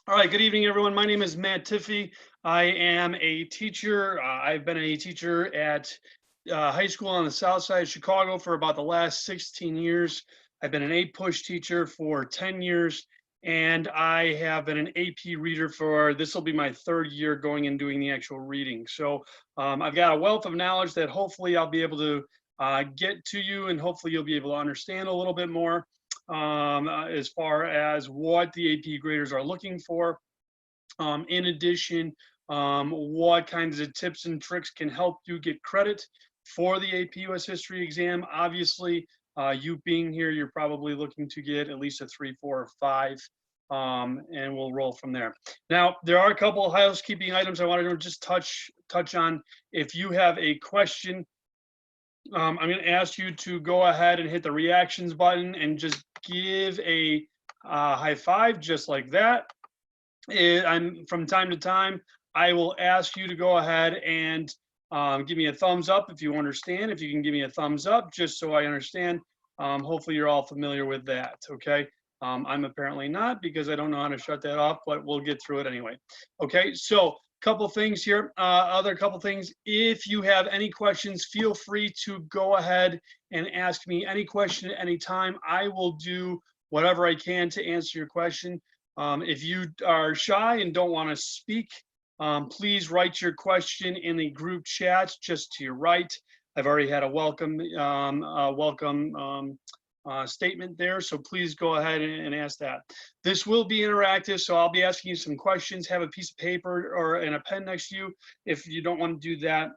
All right, good evening, everyone. My name is Matt Tiffy. I am a teacher. I've been a teacher at high school on the south side of Chicago for about the last 16 years. I've been an APUSH teacher for 10 years, and I have been an AP reader for this will be my third year going and doing the actual reading. So I've got a wealth of knowledge that hopefully I'll be able to get to you, and hopefully you'll be able to understand a little bit more as far as what the AP graders are looking for. In addition, what kinds of tips and tricks can help you get credit for the AP US History exam. Obviously, you being here, you're probably looking to get at least a 3, 4, or 5. And we'll roll from there. Now, there are a couple of housekeeping items I wanted to just touch on. If you have a question, I'm going to ask you to go ahead and hit the reactions button and just give a high five just like that. I'm from time to time, I will ask you to go ahead and give me a thumbs up if you understand. If you can give me a thumbs up, just so I understand. Hopefully you're all familiar with that, okay? I'm apparently not because I don't know how to shut that off, but we'll get through it anyway. Okay, so couple things here, other couple things. If you have any questions, feel free to go ahead and ask me any question at any time. I will do whatever I can to answer your question. If you are shy and don't want to speak, please write your question in the group chat just to your right. I've already had a welcome statement there, so please go ahead and ask that. This will be interactive, so I'll be asking you some questions. Have a piece of paper or and a pen next to you. If you don't want to do that,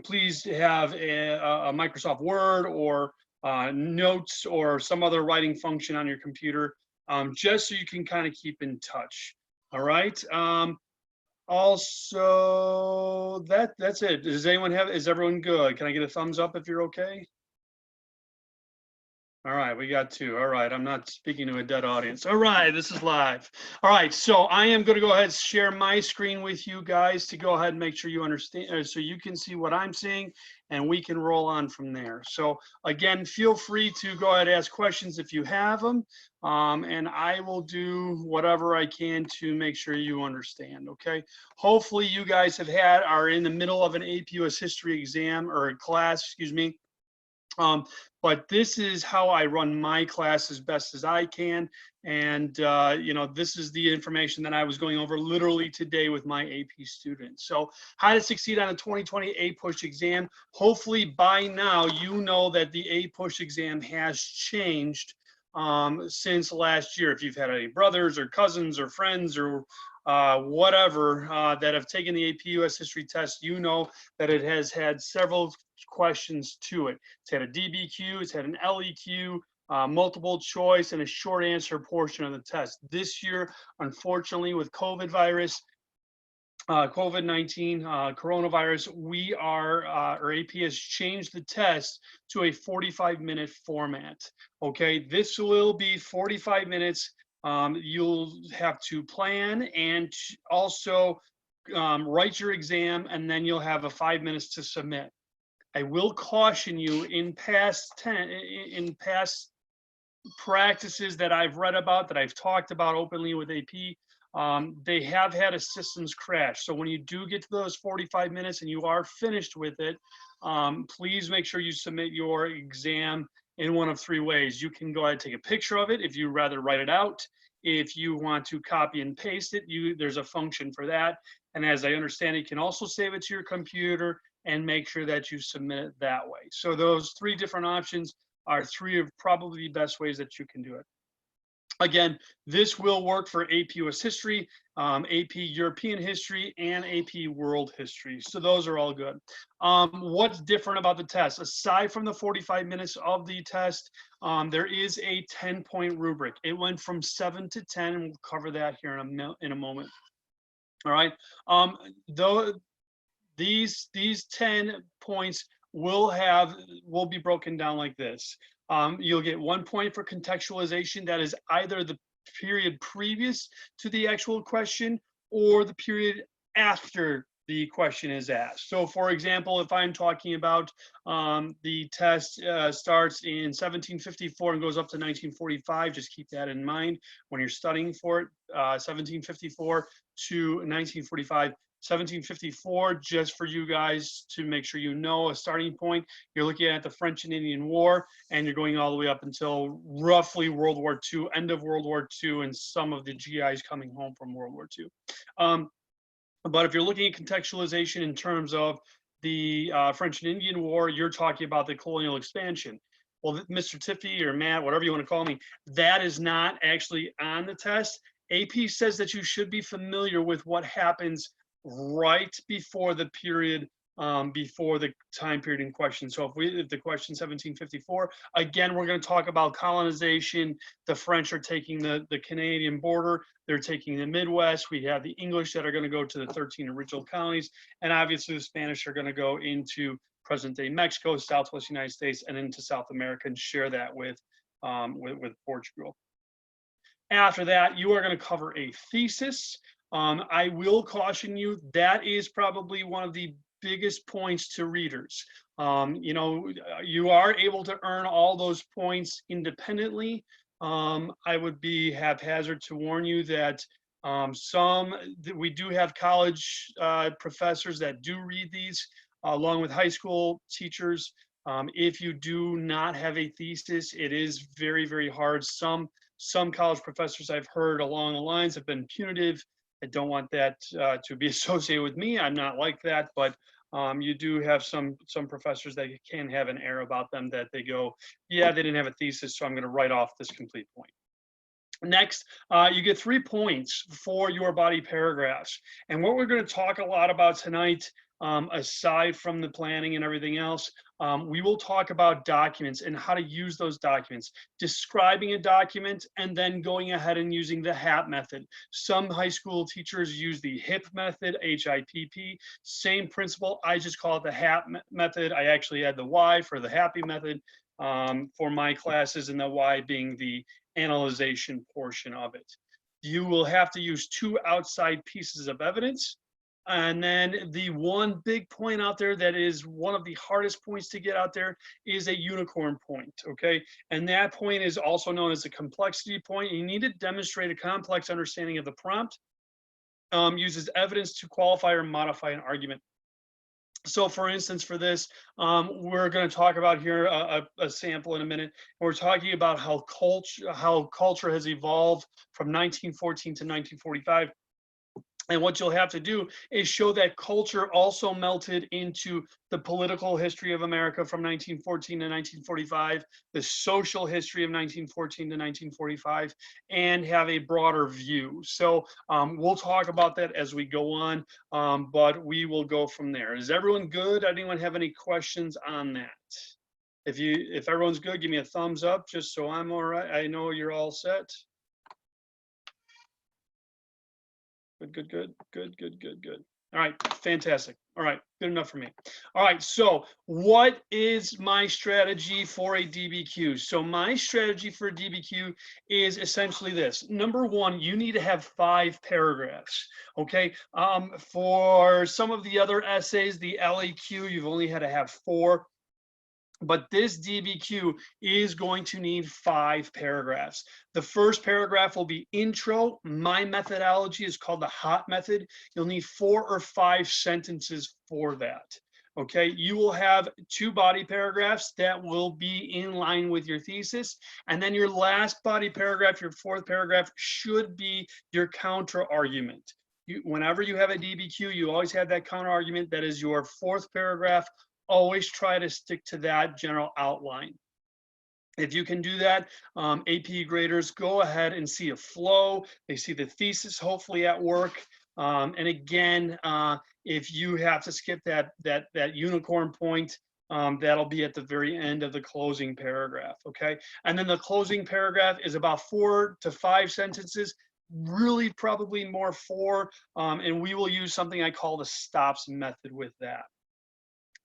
please have a Microsoft Word or notes or some other writing function on your computer, just so you can kind of keep in touch. All right. Also, that's it. Does anyone have? Is everyone good? Can I get a thumbs up if you're okay? All right, we got two. All right, I'm not speaking to a dead audience. All right, this is live. All right, so I am going to go ahead and share my screen with you guys to go ahead and make sure you understand, so you can see what I'm seeing, and we can roll on from there. So again, feel free to go ahead and ask questions if you have them, and I will do whatever I can to make sure you understand. Okay. Hopefully, you guys are in the middle of an AP US history exam or a class, excuse me. But this is how I run my class as best as I can. And, this is the information that I was going over literally today with my AP students. So how to succeed on a 2020 APUSH exam. Hopefully by now, you know that the APUSH exam has changed since last year. If you've had any brothers or cousins or friends or whatever that have taken the AP US history test, you know that it has had several questions to it. It's had a DBQ, it's had an LEQ, multiple choice, and a short answer portion of the test. This year, unfortunately, with COVID-19, coronavirus, our AP has changed the test to a 45-minute format. Okay, this will be 45 minutes. You'll have to plan and also write your exam, and then you'll have 5 minutes to submit. I will caution you in past practices that I've read about, that I've talked about openly with AP, they have had a systems crash. So when you do get to those 45 minutes and you are finished with it, please make sure you submit your exam in one of 3 ways. You can go ahead and take a picture of it if you rather write it out. If you want to copy and paste it, there's a function for that. And as I understand it, you can also save it to your computer and make sure that you submit it that way. So those 3 different options are 3 of probably the best ways that you can do it. Again, this will work for AP US History, AP European History, and AP World History. So those are all good. What's different about the test? Aside from the 45 minutes of the test, there is a 10-point rubric. It went from 7 to 10, and we'll cover that here in a moment. All right. Though these 10 points will be broken down like this. You'll get 1 point for contextualization. That is either the period previous to the actual question or the period after the question is asked. So for example, if I'm talking about the test starts in 1754 and goes up to 1945, just keep that in mind when you're studying for it, 1754 to 1945. 1754, just for you guys to make sure you know a starting point, you're looking at the French and Indian War, and you're going all the way up until roughly World War II, end of World War II, and some of the GIs coming home from World War II. But if you're looking at contextualization in terms of the French and Indian War, you're talking about the colonial expansion. Well, Mr. Tiffy or Matt, whatever you want to call me, that is not actually on the test. AP says that you should be familiar with what happens right before the period, before the time period in question. So if the question 1754, again, we're going to talk about colonization. The French are taking the Canadian border. They're taking the Midwest. We have the English that are going to go to the 13 original colonies. And obviously the Spanish are going to go into present day Mexico, Southwest United States, and into South America and share that with Portugal. After that, you are going to cover a thesis. I will caution you, that is probably one of the biggest points to readers. You know, you are able to earn all those points independently. I would be haphazard to warn you that we do have college professors that do read these, along with high school teachers. If you do not have a thesis, it is very, very hard. Some college professors I've heard along the lines have been punitive. I don't want that to be associated with me. I'm not like that, but you do have some professors that can have an air about them that they go, yeah, they didn't have a thesis, so I'm going to write off this complete point. Next, you get 3 points for your body paragraphs. And what we're going to talk a lot about tonight, aside from the planning and everything else, we will talk about documents and how to use those documents, describing a document, and then going ahead and using the HAP method. Some high school teachers use the HIP method, HIPP, same principle. I just call it the HAP method. I actually add the Y for the happy method for my classes, and the Y being the analyzation portion of it. You will have to use 2 outside pieces of evidence. And then the one big point out there that is one of the hardest points to get out there is a unicorn point, okay? And that point is also known as a complexity point. You need to demonstrate a complex understanding of the prompt, uses evidence to qualify or modify an argument. So for instance, for this, we're going to talk about here a sample in a minute. We're talking about how culture has evolved from 1914 to 1945. And what you'll have to do is show that culture also melted into the political history of America from 1914 to 1945, the social history of 1914 to 1945, and have a broader view. So we'll talk about that as we go on, but we will go from there. Is everyone good? Anyone have any questions on that? If everyone's good, give me a thumbs up just so I'm all right. I know you're all set. Good. All right, fantastic. All right, good enough for me. All right, so what is my strategy for a DBQ? So my strategy for a DBQ is essentially this. Number 1, you need to have 5 paragraphs, okay? For some of the other essays, the LAQ, you've only had to have 4. But this DBQ is going to need 5 paragraphs. The first paragraph will be intro. My methodology is called the HOT method. You'll need 4 or 5 sentences for that. Okay, you will have 2 body paragraphs that will be in line with your thesis. And then your last body paragraph, your 4th paragraph, should be your counter argument. Whenever you have a DBQ, you always have that counter argument that is your 4th paragraph. Always try to stick to that general outline. If you can do that, AP graders go ahead and see a flow. They see the thesis hopefully at work. And again, if you have to skip that unicorn point, that'll be at the very end of the closing paragraph, okay? And then the closing paragraph is about 4 to 5 sentences, really probably more 4, and we will use something I call the STOPS method with that.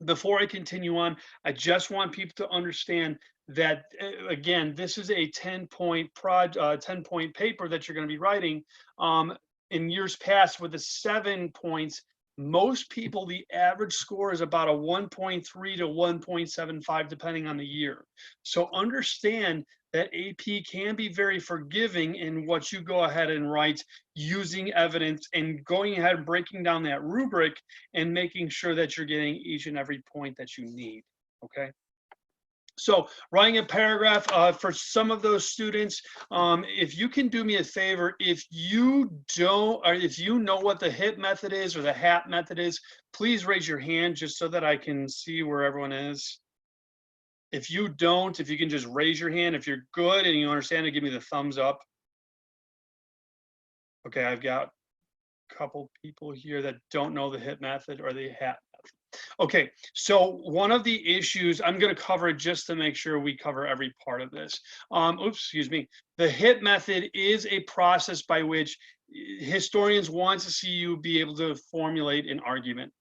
Before I continue on, I just want people to understand that, again, this is a 10-point 10-point paper that you're going to be writing. In years past, with the 7 points, Most people, the average score is about a 1.3 to 1.75, depending on the year. So understand that AP can be very forgiving in what you go ahead and write using evidence and going ahead and breaking down that rubric and making sure that you're getting each and every point that you need. Okay. So writing a paragraph for some of those students, if you can do me a favor, if you don't, or if you know what the HIP method is or the HAP method is, please raise your hand just so that I can see where everyone is. If you don't, if you can just raise your hand, if you're good and you understand it, give me the thumbs up. Okay, I've got a couple people here that don't know the HIP method or the HAP. Okay, so one of the issues, I'm going to cover it just to make sure we cover every part of this. Oops, excuse me. The HIP method is a process by which historians want to see you be able to formulate an argument.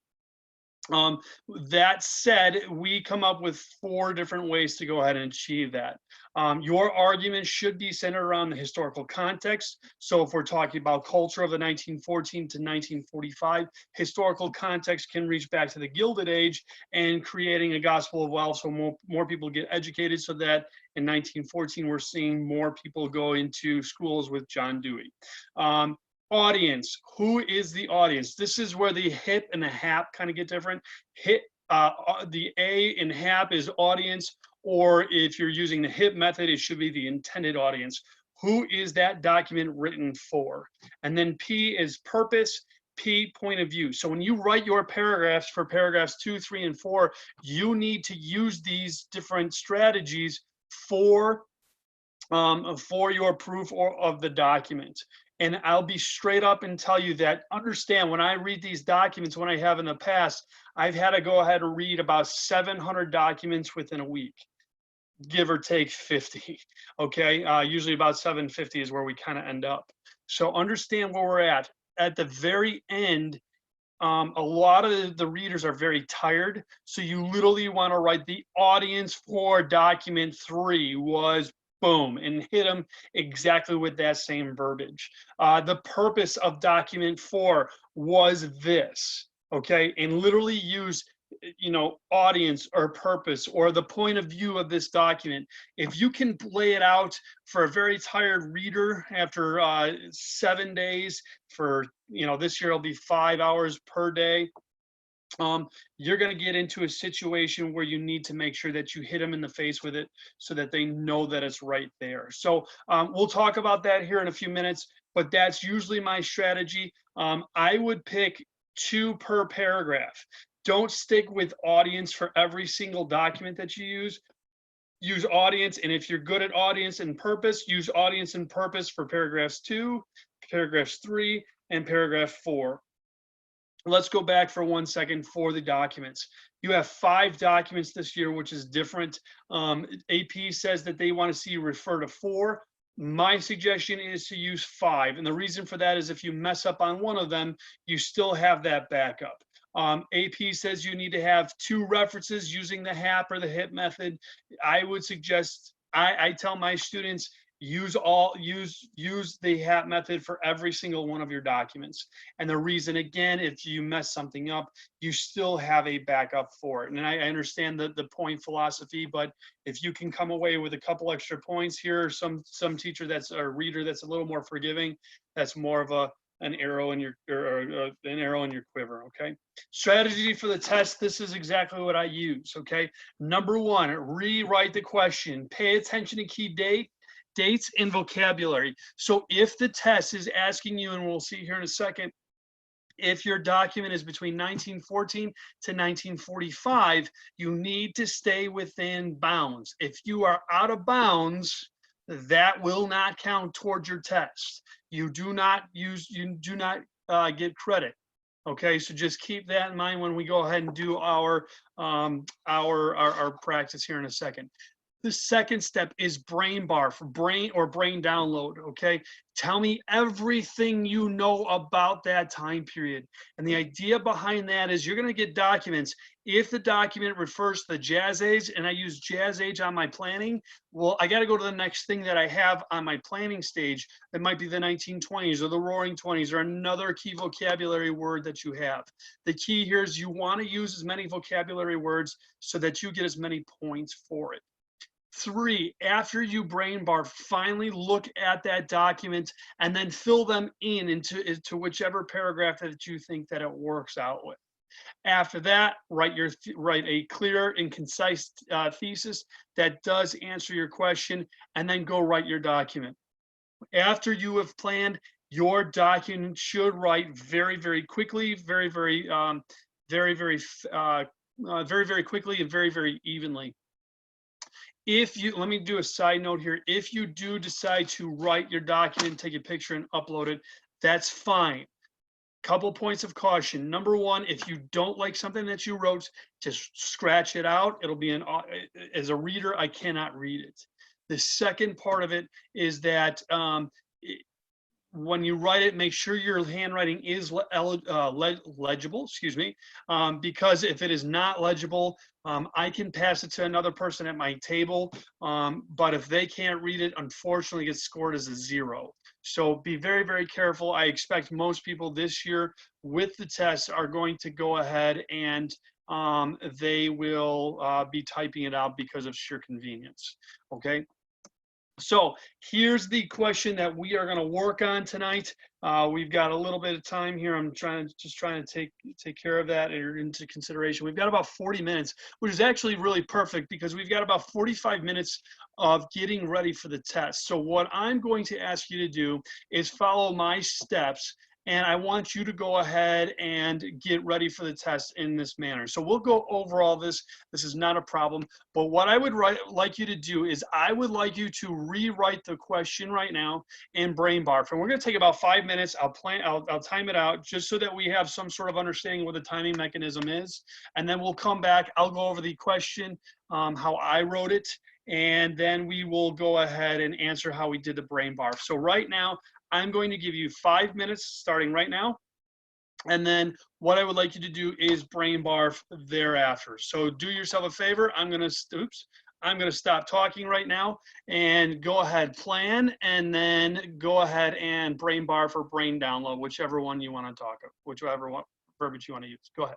That said, we come up with 4 different ways to go ahead and achieve that. Your argument should be centered around the historical context. So if we're talking about culture of the 1914 to 1945, historical context can reach back to the Gilded Age and creating a gospel of wealth so more people get educated, so that in 1914 we're seeing more people go into schools with John Dewey. Audience, who is the audience? This is where the HIP and the HAP kind of get different. The A in HAP is audience, or if you're using the HIP method, it should be the intended audience. Who is that document written for? And then P is purpose, P, point of view. So when you write your paragraphs for paragraphs 2, 3, and 4, you need to use these different strategies for your proof of the document. And I'll be straight up and tell you that, understand, when I read these documents, when I have in the past, I've had to go ahead and read about 700 documents within a week, give or take 50. Okay, usually about 750 is where we kind of end up. So understand where we're at. At the very end, a lot of the readers are very tired. So you literally want to write the audience for document 3 was boom, and hit them exactly with that same verbiage. The purpose of document 4 was this, okay? And literally use, audience or purpose or the point of view of this document. If you can lay it out for a very tired reader after 7 days, for, this year it'll be 5 hours per day, you're going to get into a situation where you need to make sure that you hit them in the face with it so that they know that it's right there. So we'll talk about that here in a few minutes, but that's usually my strategy. I would pick 2 per paragraph. Don't stick with audience for every single document that you use. Use audience, and if you're good at audience and purpose, use audience and purpose for paragraphs 2, paragraphs 3, and paragraph 4. Let's go back for 1 second for the documents. You have 5 documents this year, which is different. AP says that they want to see you refer to 4. My suggestion is to use 5. And the reason for that is if you mess up on one of them, you still have that backup. AP says you need to have 2 references using the HAP or the HIP method. I would suggest, I tell my students, use the HAP method for every single one of your documents. And the reason, again, if you mess something up, you still have a backup for it. And I understand the point philosophy, but if you can come away with a couple extra points here, some teacher that's a reader that's a little more forgiving, that's more of an arrow in your quiver. Okay, strategy for the test, this is exactly what I use. Okay, number 1, rewrite the question, pay attention to key dates and vocabulary. So if the test is asking you, and we'll see here in a second, if your document is between 1914 to 1945, you need to stay within bounds. If you are out of bounds, that will not count towards your test. You do not get credit. Okay, so just keep that in mind when we go ahead and do our practice here in a second. The second step is brain barf, brain download. Okay. Tell me everything you know about that time period. And the idea behind that is you're going to get documents. If the document refers to the Jazz Age and I use Jazz Age on my planning, well, I got to go to the next thing that I have on my planning stage. That might be the 1920s or the Roaring 20s or another key vocabulary word that you have. The key here is you want to use as many vocabulary words so that you get as many points for it. 3, after you brain bar, finally look at that document and then fill them into whichever paragraph that you think that it works out with. After that, write a clear and concise thesis that does answer your question, and then go write your document. After you have planned, your document should write very, very quickly, very, very quickly, and very, very evenly. If you, let me do a side note here. If you do decide to write your document, take a picture and upload it, that's fine. Couple points of caution. Number one, if you don't like something that you wrote, just scratch it out. It'll be as a reader, I cannot read it. The second part of it is that when you write it, make sure your handwriting is legible, excuse me, because if it is not legible, I can pass it to another person at my table, but if they can't read it, unfortunately, it gets scored as a 0. So be very, very careful. I expect most people this year with the test are going to go ahead and they will be typing it out because of sheer convenience, okay? So here's the question that we are going to work on tonight. We've got a little bit of time here. I'm trying to take care of that into consideration. We've got about 40 minutes, which is actually really perfect because we've got about 45 minutes of getting ready for the test. So what I'm going to ask you to do is follow my steps, and I want you to go ahead and get ready for the test in this manner. So we'll go over all this. This is not a problem. But what I would like you to do is I would like you to rewrite the question right now in brain barf. And we're going to take about 5 minutes. I'll time it out just so that we have some sort of understanding what the timing mechanism is. And then we'll come back. I'll go over the question, how I wrote it. And then we will go ahead and answer how we did the brain barf. So right now, I'm going to give you 5 minutes starting right now. And then what I would like you to do is brain barf thereafter. So do yourself a favor. I'm going to stop talking right now and go ahead, plan, and then go ahead and brain barf or brain download, whichever one you want to talk of, whichever one verbiage you want to use. Go ahead.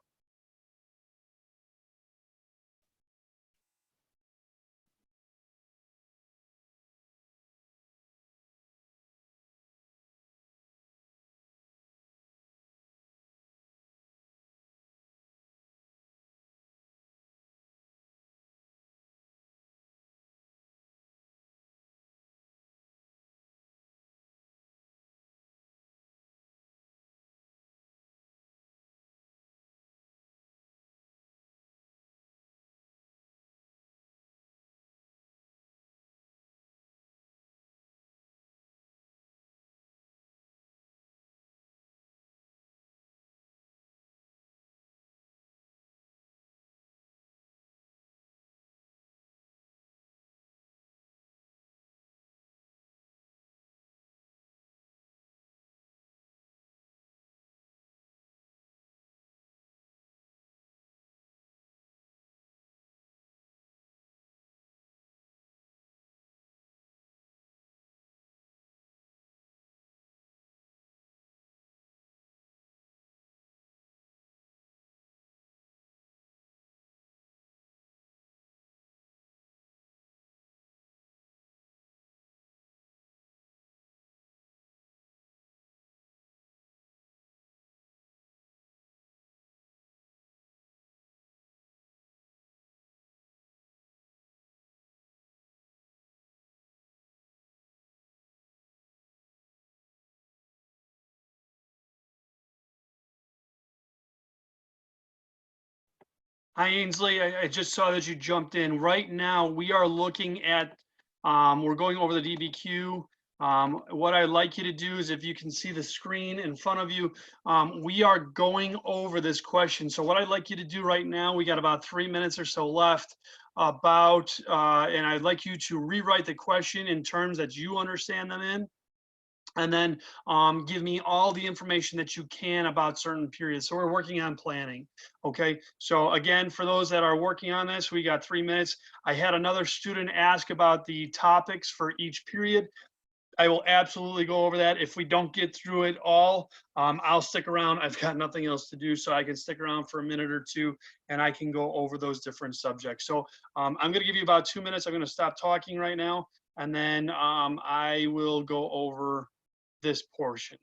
Hi, Ainsley. I just saw that you jumped in. Right now, we are looking at, we're going over the DBQ. What I'd like you to do is if you can see the screen in front of you, we are going over this question. So what I'd like you to do right now, we got about 3 minutes or so left. about, and I'd like you to rewrite the question in terms that you understand them in, and then give me all the information that you can about certain periods. So we're working on planning. Okay. So again, for those that are working on this, we got 3 minutes. I had another student ask about the topics for each period. I will absolutely go over that. If we don't get through it all, I'll stick around. I've got nothing else to do, so I can stick around for a minute or two, and I can go over those different subjects. So I'm going to give you about 2 minutes. I'm going to stop talking right now, and then I will go over this portion.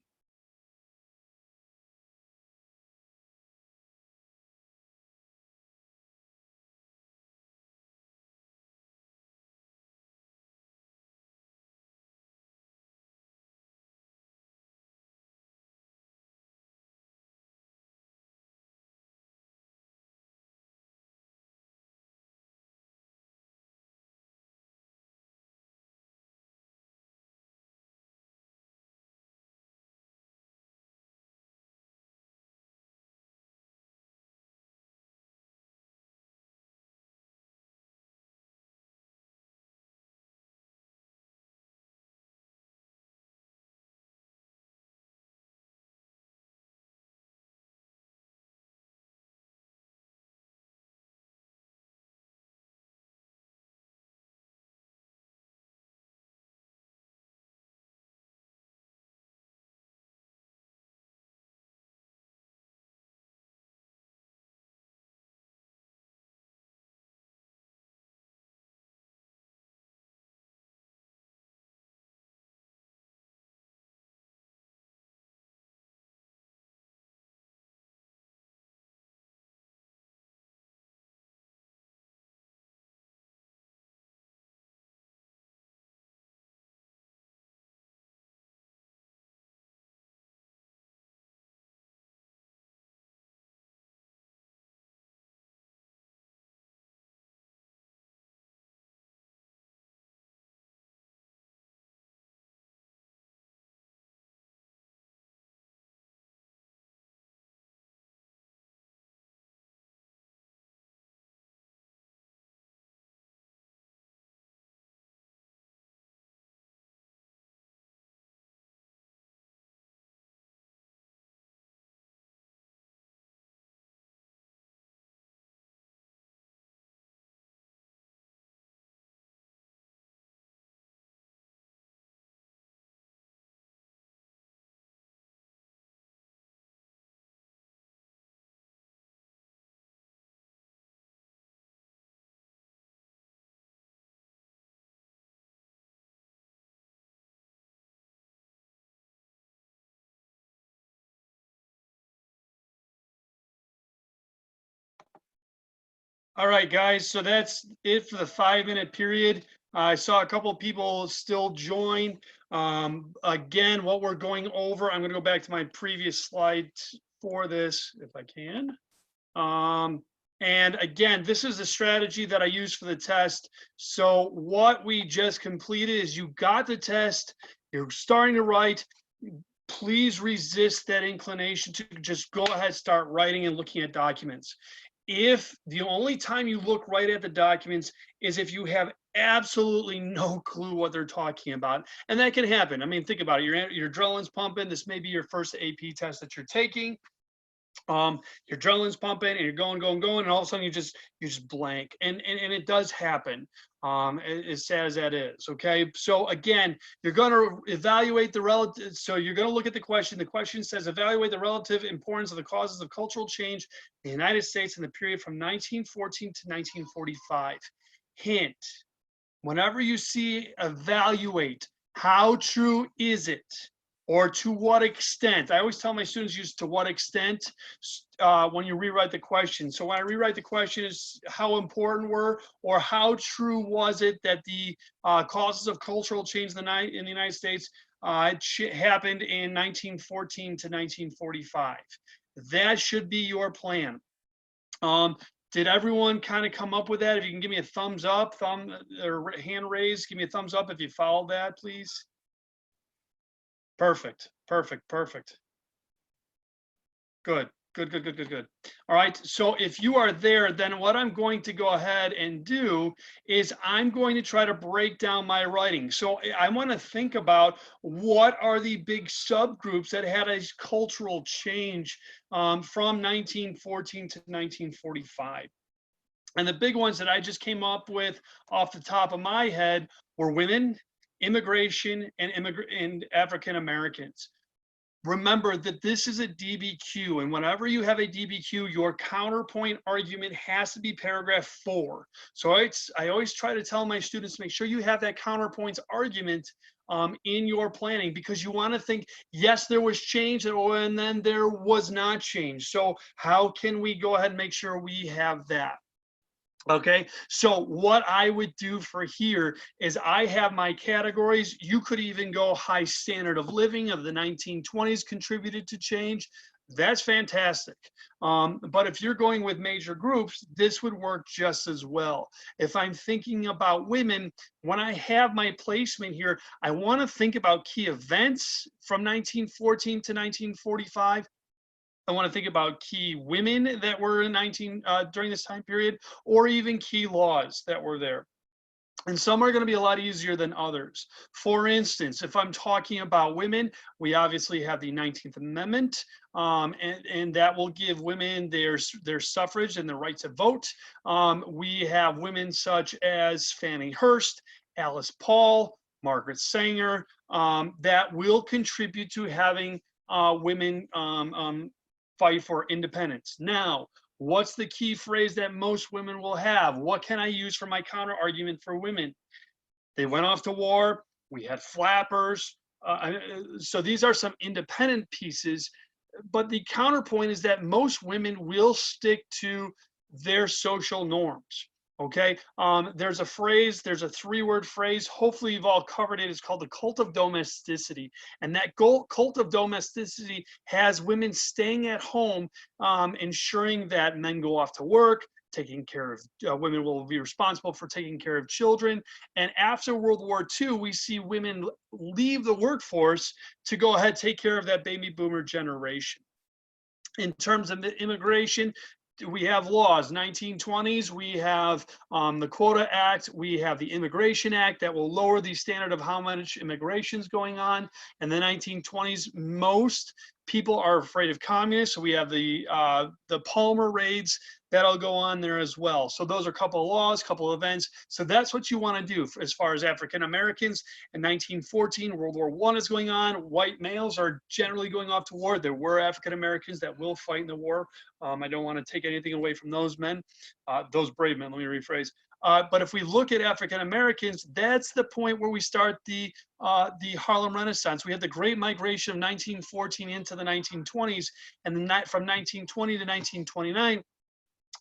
All right, guys. So that's it for the 5 minute period. I saw a couple of people still join. Again, what we're going over, I'm going to go back to my previous slide for this, if I can. And again, this is the strategy that I use for the test. So what we just completed is you got the test, you're starting to write. Please resist that inclination to just go ahead, start writing and looking at documents. If the only time you look right at the documents is if you have absolutely no clue what they're talking about, and that can happen. I mean, think about it. Your adrenaline's pumping. This may be your first AP test that you're taking. Your adrenaline's pumping and you're going, and all of a sudden you just blank. And it does happen. As sad as that is. Okay. So again, you're going to evaluate the relative. So you're going to look at the question. The question says, evaluate the relative importance of the causes of cultural change in the United States in the period from 1914 to 1945. Hint, whenever you see evaluate, how true is it? Or to what extent? I always tell my students use to what extent when you rewrite the question. So when I rewrite the question is how important were or how true was it that the causes of cultural change in the United States happened in 1914 to 1945. That should be your plan. Did everyone kind of come up with that? If you can give me a thumbs up, or hand raise, give me a thumbs up if you followed that, please. Perfect, perfect, perfect. Good. Good, good, good, good, good. All right. So if you are there, then what I'm going to go ahead and do is I'm going to try to break down my writing. So I want to think about what are the big subgroups that had a cultural change from 1914 to 1945. And the big ones that I just came up with off the top of my head were women, immigration, and African Americans. Remember that this is a DBQ, and whenever you have a DBQ, your counterpoint argument has to be paragraph 4. So I always try to tell my students, make sure you have that counterpoint argument in your planning, because you want to think, yes, there was change, and then there was not change. So how can we go ahead and make sure we have that? Okay, so what I would do for here is I have my categories. You could even go high standard of living of the 1920s contributed to change. That's fantastic. But if you're going with major groups, this would work just as well. If I'm thinking about women, when I have my placement here, I want to think about key events from 1914 to 1945. I want to think about key women that were in during this time period, or even key laws that were there. And some are going to be a lot easier than others. For instance, if I'm talking about women, we obviously have the 19th Amendment, and that will give women their suffrage and the right to vote. We have women such as Fannie Hurst, Alice Paul, Margaret Sanger, that will contribute to having women fight for independence. Now, what's the key phrase that most women will have? What can I use for my counter argument for women? They went off to war. We had flappers. So these are some independent pieces. But the counterpoint is that most women will stick to their social norms. Okay, there's a phrase, there's a 3-word phrase. Hopefully, you've all covered it. It's called the cult of domesticity, and that cult of domesticity has women staying at home, ensuring that men go off to work, taking care of women will be responsible for taking care of children. And after World War II, we see women leave the workforce to go ahead take care of that baby boomer generation. In terms of immigration, we have laws. 1920s, we have the Quota Act, we have the Immigration Act that will lower the standard of how much immigration is going on. In the 1920s, most people are afraid of communists. So we have the Palmer raids that'll go on there as well. So those are a couple of laws, couple of events. So that's what you want to do as far as African Americans. In 1914, World War I is going on. White males are generally going off to war. There were African Americans that will fight in the war. I don't want to take anything away from those men, those brave men, let me rephrase. But if we look at African Americans, that's the point where we start the Harlem Renaissance. We had the Great Migration of 1914 into the 1920s, and from 1920 to 1929,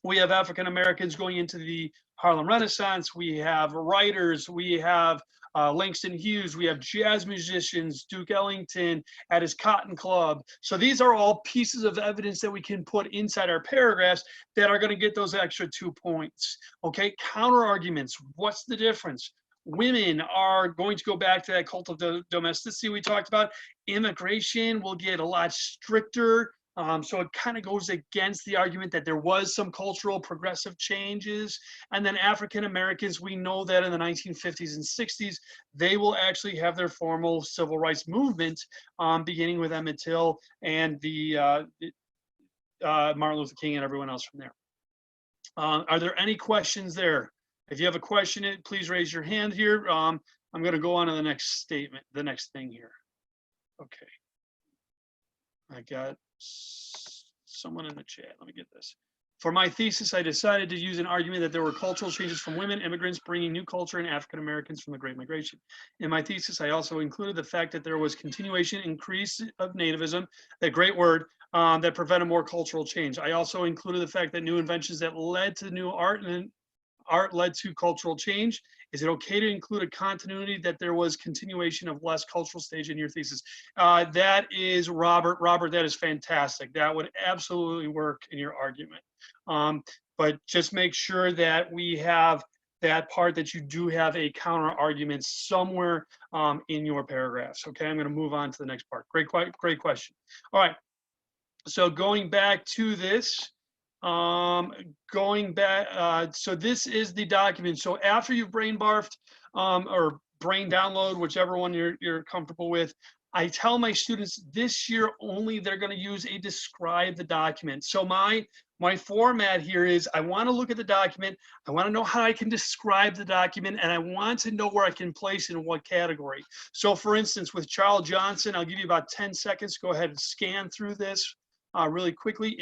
we have African Americans going into the Harlem Renaissance. We have writers. We have Langston Hughes. We have jazz musicians, Duke Ellington at his Cotton Club. So these are all pieces of evidence that we can put inside our paragraphs that are going to get those extra 2 points. Okay, counter arguments. What's the difference? Women are going to go back to that cult of domesticity we talked about. Immigration will get a lot stricter. So it kind of goes against the argument that there was some cultural progressive changes. And then African Americans, we know that in the 1950s and 60s, they will actually have their formal civil rights movement, beginning with Emmett Till and the Martin Luther King and everyone else from there. Are there any questions there? If you have a question, please raise your hand here. I'm going to go on to the next statement, the next thing here. Okay. I got someone in the chat. Let me get this. For my thesis, I decided to use an argument that there were cultural changes from women immigrants bringing new culture and African Americans from the Great Migration. In my thesis, I also included the fact that there was continuation increase of nativism, that great word, that prevented more cultural change. I also included the fact that new inventions that led to new art and art led to cultural change. Is it okay to include a continuity that there was continuation of less cultural stage in your thesis? That is Robert. Robert, that is fantastic. That would absolutely work in your argument. But just make sure that we have that part that you do have a counter argument somewhere in your paragraphs. Okay, I'm going to move on to the next part. Great question. All right. So going back to this, going back, so this is the document. So after you've brain barfed or brain download, whichever one you're comfortable with, I tell my students this year only they're going to use a describe the document. So my format here is I want to look at the document, I want to know how I can describe the document, and I want to know where I can place it in what category. So for instance, with Charles Johnson, I'll give you about 10 seconds. Go ahead and scan through this really quickly.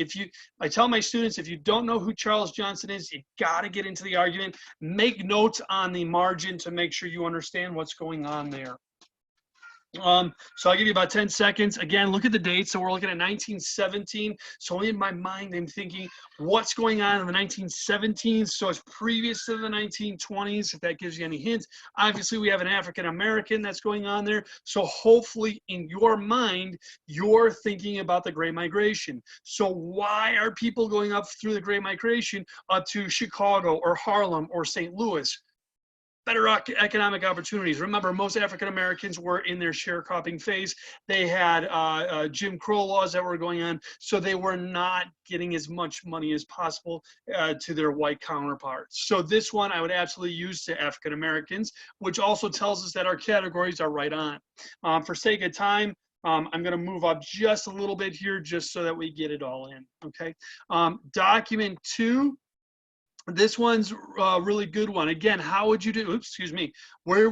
I tell my students, if you don't know who Charles Johnson is, you got to get into the argument. Make notes on the margin to make sure you understand what's going on there. So I'll give you about 10 seconds. Again, look at the dates. So we're looking at 1917. So in my mind, I'm thinking, what's going on in the 1917s? So it's previous to the 1920s, if that gives you any hints. Obviously, we have an African American that's going on there. So hopefully in your mind, you're thinking about the Great Migration. So why are people going up through the Great Migration up to Chicago or Harlem or St. Louis? Better economic opportunities. Remember, most African Americans were in their sharecropping phase. They had Jim Crow laws that were going on, so they were not getting as much money as possible to their white counterparts. So this one I would absolutely use to African Americans, which also tells us that our categories are right on. For sake of time, I'm going to move up just a little bit here just so that we get it all in, okay? Document 2. This one's a really good one. Again, how would you do, oops, excuse me, how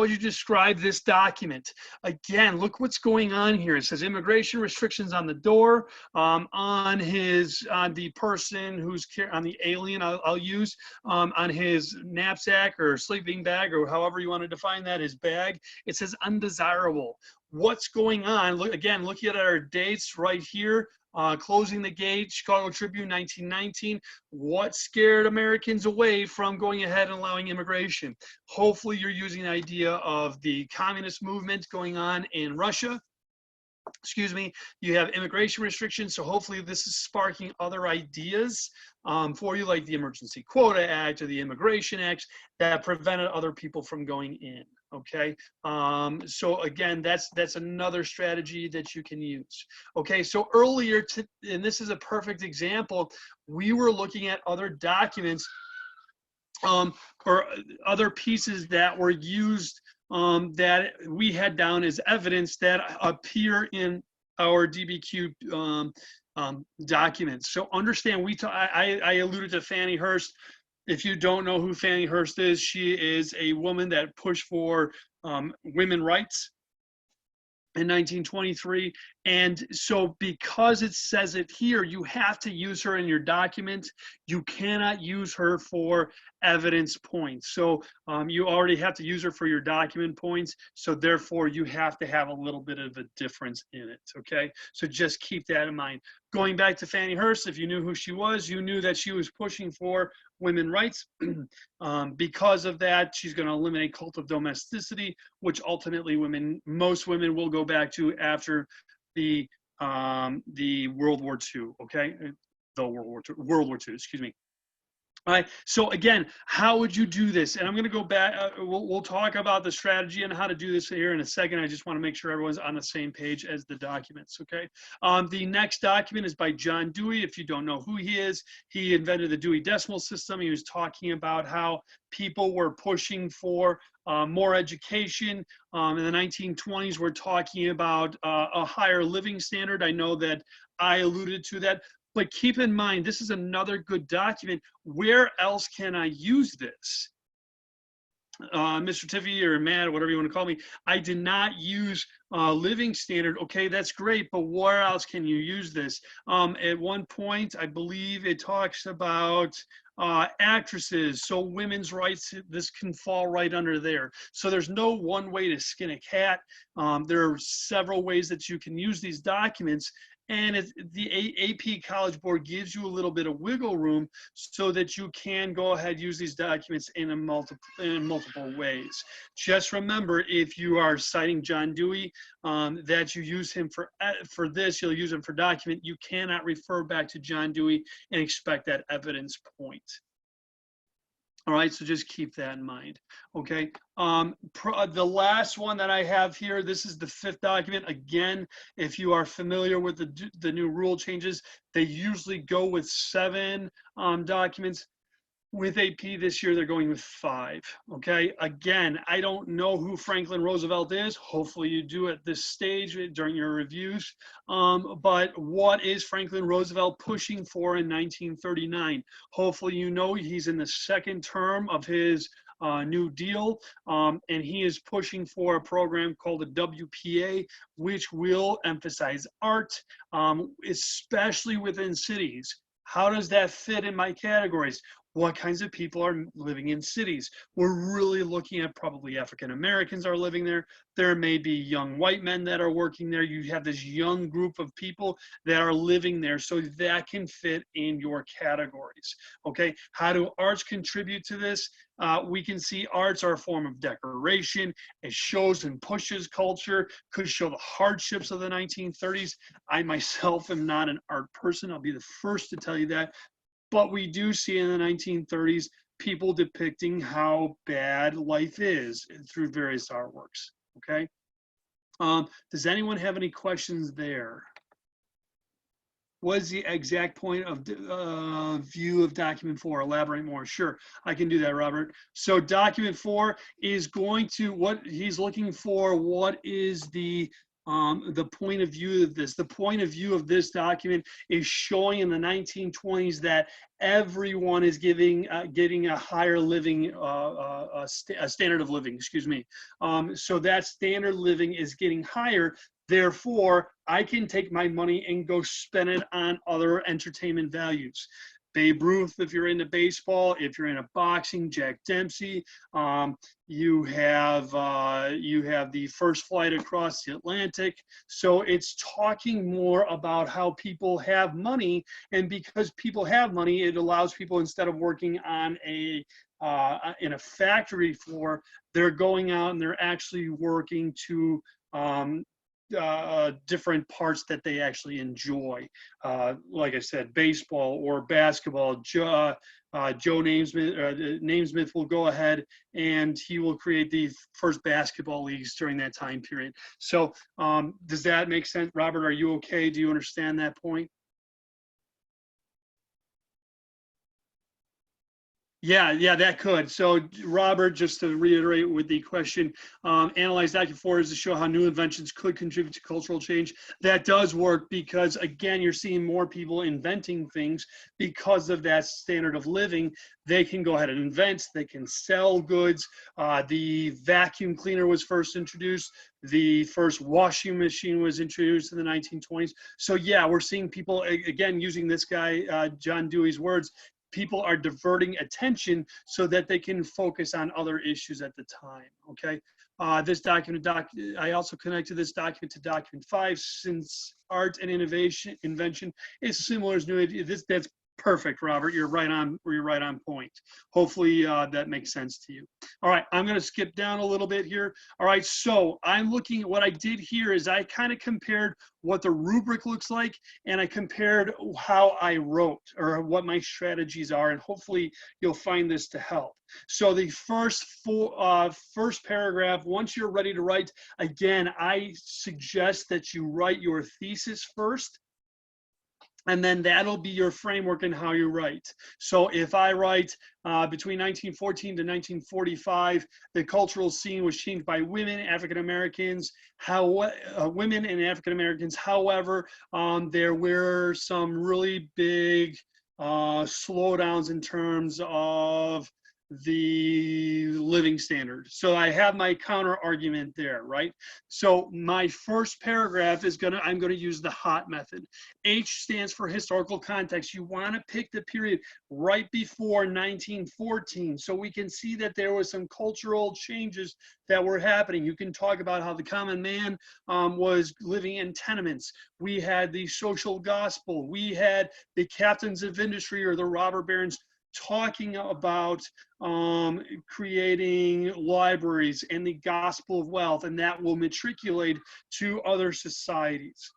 would you describe this document? Again, look what's going on here. It says immigration restrictions on the door, on the person who's, on the alien I'll use, on his knapsack or sleeping bag or however you want to define that, his bag, it says undesirable. What's going on? Look, again, looking at our dates right here, closing the gate, Chicago Tribune, 1919. What scared Americans away from going ahead and allowing immigration? Hopefully you're using the idea of the communist movement going on in Russia. Excuse me, you have immigration restrictions, so hopefully this is sparking other ideas for you, like the Emergency Quota Act or the Immigration Act that prevented other people from going in. Okay, so again, that's another strategy that you can use. Okay, so earlier, and this is a perfect example, we were looking at other documents or other pieces that were used that we had down as evidence that appear in our DBQ documents. So understand, I alluded to Fannie Hurst. If you don't know who Fannie Hurst is, she is a woman that pushed for women rights in 1923. And so because it says it here, you have to use her in your document. You cannot use her for evidence points. So you already have to use her for your document points. So therefore you have to have a little bit of a difference in it, okay? So just keep that in mind. Going back to Fannie Hurst, if you knew who she was, you knew that she was pushing for women's rights. Because of that, she's going to eliminate cult of domesticity, which ultimately most women will go back to after the World War II, okay? The World War II, excuse me. All right, so again, how would you do this? And I'm going to go back, we'll talk about the strategy and how to do this here in a second. I just want to make sure everyone's on the same page as the documents, okay? The next document is by John Dewey. If you don't know who he is, he invented the Dewey Decimal System. He was talking about how people were pushing for more education. In the 1920s, we're talking about a higher living standard. I know that I alluded to that. But keep in mind, this is another good document. Where else can I use this? Mr. Tiffy or Matt, whatever you want to call me, I did not use living standard. Okay, that's great, but where else can you use this? At one point, I believe it talks about actresses, so women's rights, this can fall right under there. So there's no one way to skin a cat. There are several ways that you can use these documents. And the AP College Board gives you a little bit of wiggle room so that you can go ahead, use these documents in multiple ways. Just remember, if you are citing John Dewey, that you use him for this, you'll use him for document. You cannot refer back to John Dewey and expect that evidence point. All right, so just keep that in mind. Okay. The last one that I have here, this is the 5th document. Again, if you are familiar with the new rule changes, they usually go with 7 documents. With AP this year, they're going with 5. Okay. Again, I don't know who Franklin Roosevelt is. Hopefully, you do at this stage during your reviews. But what is Franklin Roosevelt pushing for in 1939? Hopefully, you know he's in the 2nd term of his New Deal, and he is pushing for a program called the WPA, which will emphasize art, especially within cities. How does that fit in my categories? What kinds of people are living in cities? We're really looking at probably African Americans are living there. There may be young white men that are working there. You have this young group of people that are living there, so that can fit in your categories. Okay, how do arts contribute to this? We can see arts are a form of decoration. It shows and pushes culture, could show the hardships of the 1930s. I myself am not an art person. I'll be the first to tell you that. But we do see in the 1930s people depicting how bad life is through various artworks. Okay. Does anyone have any questions there? What is the exact point of view of document 4? Elaborate more. Sure, I can do that, Robert. So document 4 is going to, what he's looking for, what is the point of view of this. The point of view of this document is showing in the 1920s that everyone is getting a higher living, a standard of living, excuse me. So that standard of living is getting higher. Therefore, I can take my money and go spend it on other entertainment values. Babe Ruth, if you're into baseball, if you're into boxing, Jack Dempsey, you have the first flight across the Atlantic. So it's talking more about how people have money, and because people have money, it allows people, instead of working on in a factory floor, they're going out and they're actually working to different parts that they actually enjoy. Like I said, baseball or basketball. Joe Naismith will go ahead and he will create the first basketball leagues during that time period. So does that make sense? Robert, are you okay? Do you understand that point? Yeah, that could. So, Robert, just to reiterate with the question, analyze document 4 is to show how new inventions could contribute to cultural change. That does work because, again, you're seeing more people inventing things because of that standard of living. They can go ahead and invent, they can sell goods. The vacuum cleaner was first introduced. The first washing machine was introduced in the 1920s. So, yeah, we're seeing people, again, using this guy, John Dewey's words, people are diverting attention so that they can focus on other issues at the time. Okay. This document, I also connected this document to document 5, since art and invention is similar as new. That's perfect, Robert. You're right on point. Hopefully that makes sense to you. All right, I'm going to skip down a little bit here. All right, so I'm looking at what I did here is I kind of compared what the rubric looks like, and I compared how I wrote or what my strategies are, and hopefully you'll find this to help. So the first paragraph, once you're ready to write, again, I suggest that you write your thesis first, and then that'll be your framework in how you write. So if I write between 1914 to 1945, the cultural scene was changed by women, African Americans, women and African Americans. However, there were some really big slowdowns in terms of the living standard. So I have my counter argument there, right? So my first paragraph is I'm gonna use the HOT method. H stands for historical context. You wanna pick the period right before 1914 so we can see that there was some cultural changes that were happening. You can talk about how the common man was living in tenements. We had the social gospel. We had the captains of industry or the robber barons talking about creating libraries and the gospel of wealth, and that will matriculate to other societies.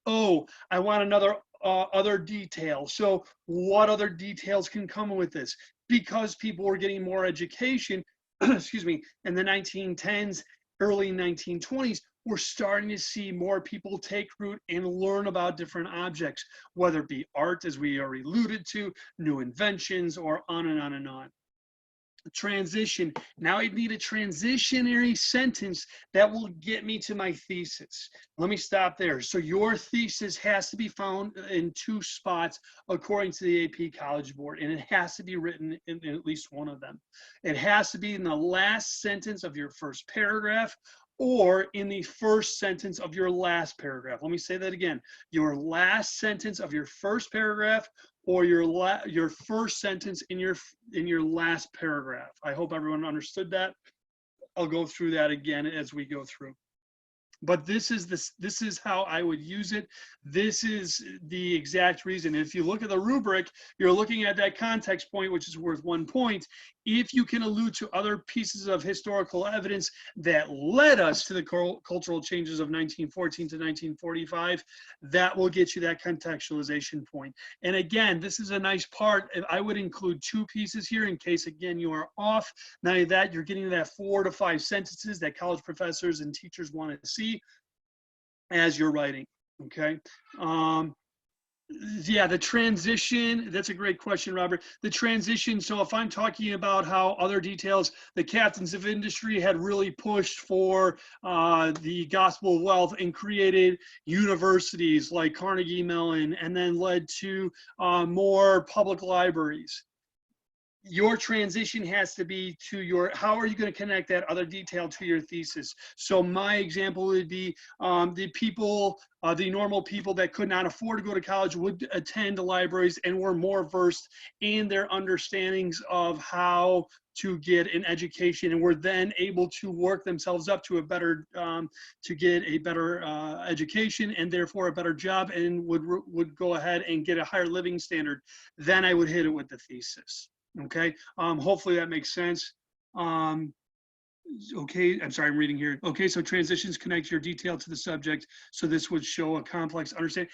Oh, I want another other details. So what other details can come with this? Because people were getting more education, excuse me, in the 1910s, early 1920s, we're starting to see more people take root and learn about different objects, whether it be art, as we already alluded to, new inventions, or on and on and on. Transition. Now I need a transitionary sentence that will get me to my thesis. Let me stop there. So your thesis has to be found in 2 spots according to the AP College Board, and it has to be written in at least one of them. It has to be in the last sentence of your first paragraph or in the first sentence of your last paragraph. Let me say that again. Your last sentence of your first paragraph or your first sentence in your last paragraph. I hope everyone understood that. I'll go through that again as we go through. But this is how I would use it. This is the exact reason. If you look at the rubric, you're looking at that context point, which is worth 1 point. If you can allude to other pieces of historical evidence that led us to the cultural changes of 1914 to 1945, that will get you that contextualization point. And again, this is a nice part. I would include 2 pieces here in case, again, you are off. Not only that, you're getting that 4 to 5 sentences that college professors and teachers want to see as you're writing, okay? Yeah, the transition, that's a great question, Robert. The transition, so if I'm talking about how other details, the captains of industry had really pushed for the gospel of wealth and created universities like Carnegie Mellon, and then led to more public libraries. Your transition has to be to your, how are you going to connect that other detail to your thesis? So my example would be the people, the normal people that could not afford to go to college would attend libraries and were more versed in their understandings of how to get an education, and were then able to work themselves up to a better, to get a better education and therefore a better job, and would go ahead and get a higher living standard. Then I would hit it with the thesis. Okay, hopefully that makes sense. Okay, I'm sorry, I'm reading here. Okay, so transitions connect your detail to the subject. So this would show a complex understanding.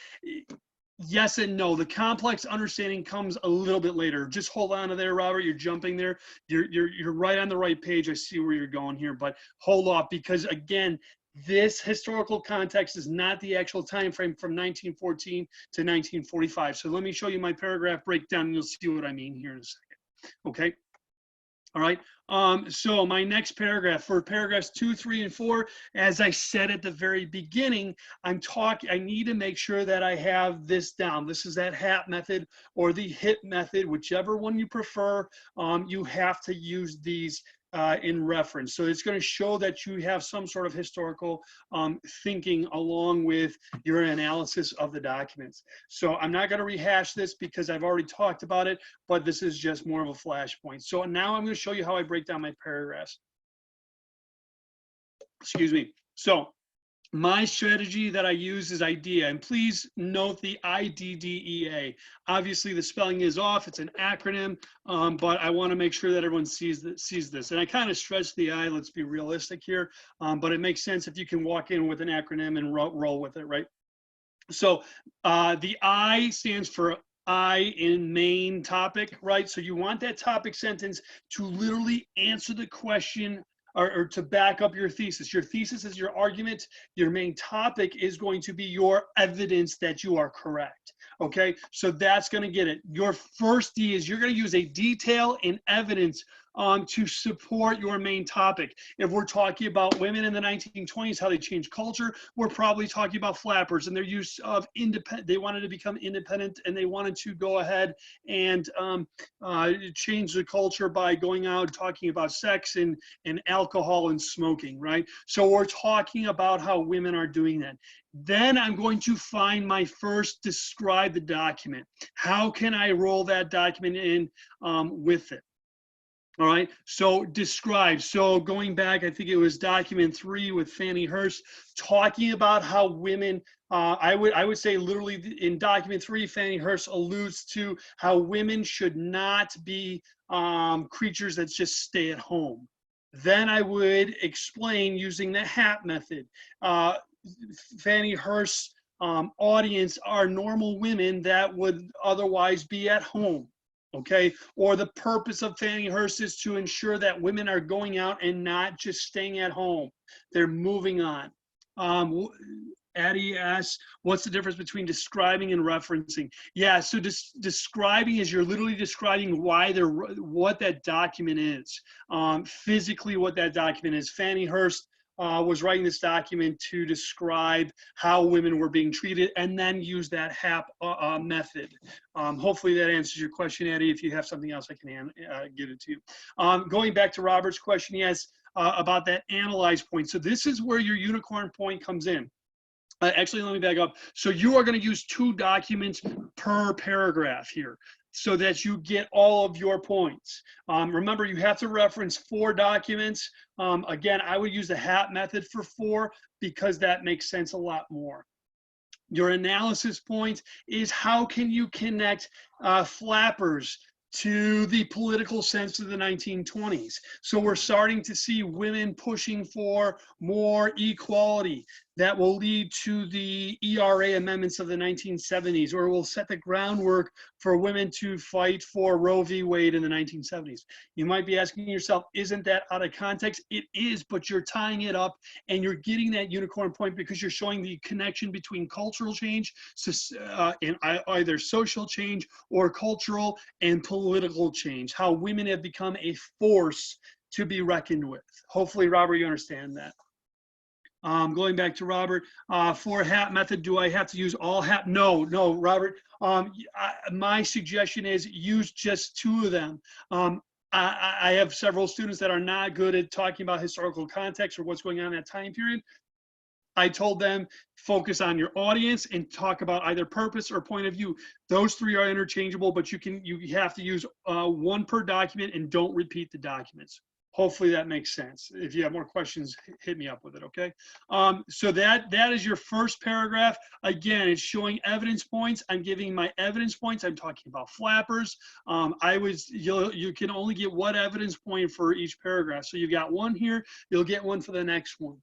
Yes and no. The complex understanding comes a little bit later. Just hold on to there, Robert. You're jumping there. You're right on the right page. I see where you're going here, but hold off, because again, this historical context is not the actual time frame from 1914 to 1945. So let me show you my paragraph breakdown, and you'll see what I mean here in a second. Okay. All right. So my next paragraph, for paragraphs 2, 3, and 4, as I said at the very beginning, I need to make sure that I have this down. This is that HAP method or the HIP method, whichever one you prefer. You have to use these in reference. So it's going to show that you have some sort of historical thinking along with your analysis of the documents. So I'm not going to rehash this because I've already talked about it, but this is just more of a flashpoint. So now I'm going to show you how I break down my paragraphs. Excuse me. So my strategy that I use is IDEA, and please note the IDDEA. Obviously, the spelling is off; it's an acronym, but I want to make sure that everyone sees this. And I kind of stretch the I. Let's be realistic here, but it makes sense if you can walk in with an acronym and roll with it, right? So the I stands for I in main topic, right? So you want that topic sentence to literally answer the question, or to back up your thesis. Your thesis is your argument. Your main topic is going to be your evidence that you are correct. Okay, so that's going to get it. Your first D is you're going to use a detail and evidence to support your main topic. If we're talking about women in the 1920s, how they changed culture, we're probably talking about flappers and their use of independent. They wanted to become independent, and they wanted to go ahead and change the culture by going out and talking about sex and alcohol and smoking, right? So we're talking about how women are doing that. Then I'm going to find my first describe the document. How can I roll that document in with it? All right, so describe. So going back, I think it was document 3 with Fannie Hurst, talking about how women, I would say literally in document 3, Fannie Hurst alludes to how women should not be creatures that just stay at home. Then I would explain using the HAP method. Fannie Hurst audience are normal women that would otherwise be at home. Okay, or the purpose of Fannie Hurst is to ensure that women are going out and not just staying at home. They're moving on. Addie asks, what's the difference between describing and referencing? Yeah, so describing is you're literally describing what that document is, physically what that document is. Fannie Hurst was writing this document to describe how women were being treated and then use that HAP method. Hopefully that answers your question, Addie. If you have something else, I can give it to you. Going back to Robert's question, yes, about that analyze point. So this is where your unicorn point comes in. Actually, let me back up. So you are going to use 2 documents per paragraph here so that you get all of your points. Remember, you have to reference 4 documents. Again, I would use the HAP method for 4 because that makes sense a lot more. Your analysis point is how can you connect flappers to the political sense of the 1920s. So we're starting to see women pushing for more equality that will lead to the ERA amendments of the 1970s, or will set the groundwork for women to fight for Roe v. Wade in the 1970s. You might be asking yourself, isn't that out of context? It is, but you're tying it up and you're getting that unicorn point because you're showing the connection between cultural change and either social change or cultural and political change, how women have become a force to be reckoned with. Hopefully, Robert, you understand that. Going back to Robert, for HAP method, do I have to use all HAP? No, Robert. My suggestion is use just 2 of them. I have several students that are not good at talking about historical context or what's going on in that time period. I told them focus on your audience and talk about either purpose or point of view. Those 3 are interchangeable, but you have to use 1 per document and don't repeat the documents. Hopefully that makes sense. If you have more questions, hit me up with it, okay? So that is your first paragraph. Again, it's showing evidence points. I'm giving my evidence points. I'm talking about flappers. You can only get 1 evidence point for each paragraph. So you got 1 here, you'll get 1 for the next one.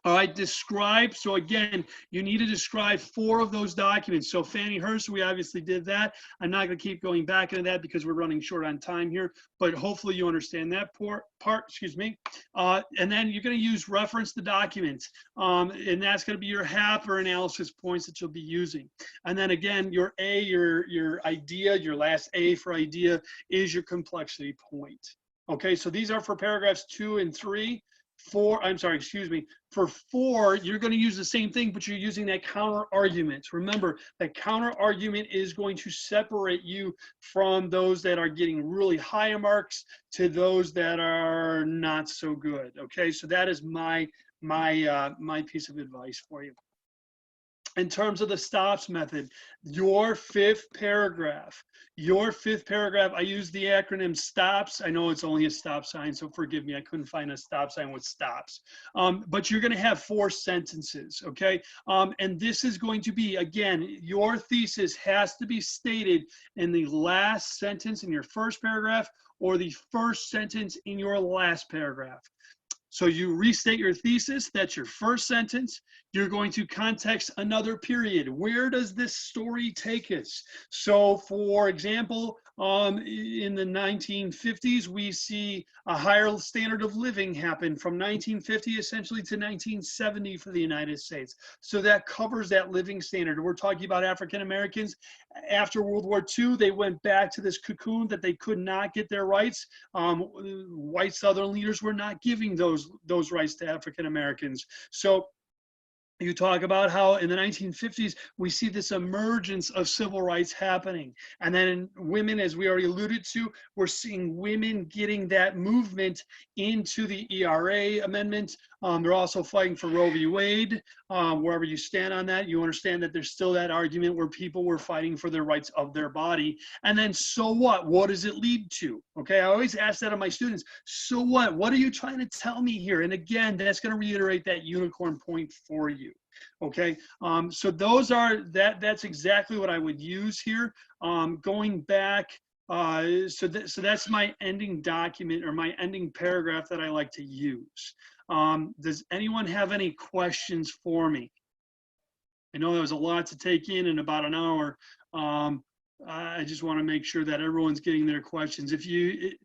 All right, describe. So again, you need to describe 4 of those documents. So Fannie Hurst, we obviously did that. I'm not going to keep going back into that because we're running short on time here, but hopefully you understand that part, excuse me. And then you're going to use reference the documents. And that's going to be your HAP or analysis points that you'll be using. And then again, your A, your idea, your last A for idea is your complexity point. Okay, so these are for paragraphs 2 and 3. 4, I'm sorry, excuse me. For 4, you're going to use the same thing, but you're using that counter argument. Remember, that counter argument is going to separate you from those that are getting really high marks to those that are not so good. Okay, so that is my piece of advice for you. In terms of the stops method, your 5th paragraph, I use the acronym STOPS. I know it's only a stop sign, so forgive me. I couldn't find a stop sign with stops. But you're going to have 4 sentences, okay? And this is going to be, again, your thesis has to be stated in the last sentence in your first paragraph or the first sentence in your last paragraph. So you restate your thesis, that's your first sentence. You're going to context another period. Where does this story take us? So for example, in the 1950s, we see a higher standard of living happen from 1950 essentially to 1970 for the United States. So that covers that living standard. We're talking about African Americans. After World War II, they went back to this cocoon that they could not get their rights. White Southern leaders were not giving those rights to African Americans. So you talk about how in the 1950s, we see this emergence of civil rights happening. And then in women, as we already alluded to, we're seeing women getting that movement into the ERA amendment. They're also fighting for Roe v. Wade. Wherever you stand on that, you understand that there's still that argument where people were fighting for their rights of their body. And then so what? What does it lead to? Okay, I always ask that of my students. So what? What are you trying to tell me here? And again, that's going to reiterate that unicorn point for you. Okay, so those are that's exactly what I would use here. Going back, so that's my ending document or my ending paragraph that I like to use. Does anyone have any questions for me? I know that was a lot to take in about an hour. I just want to make sure that everyone's getting their questions.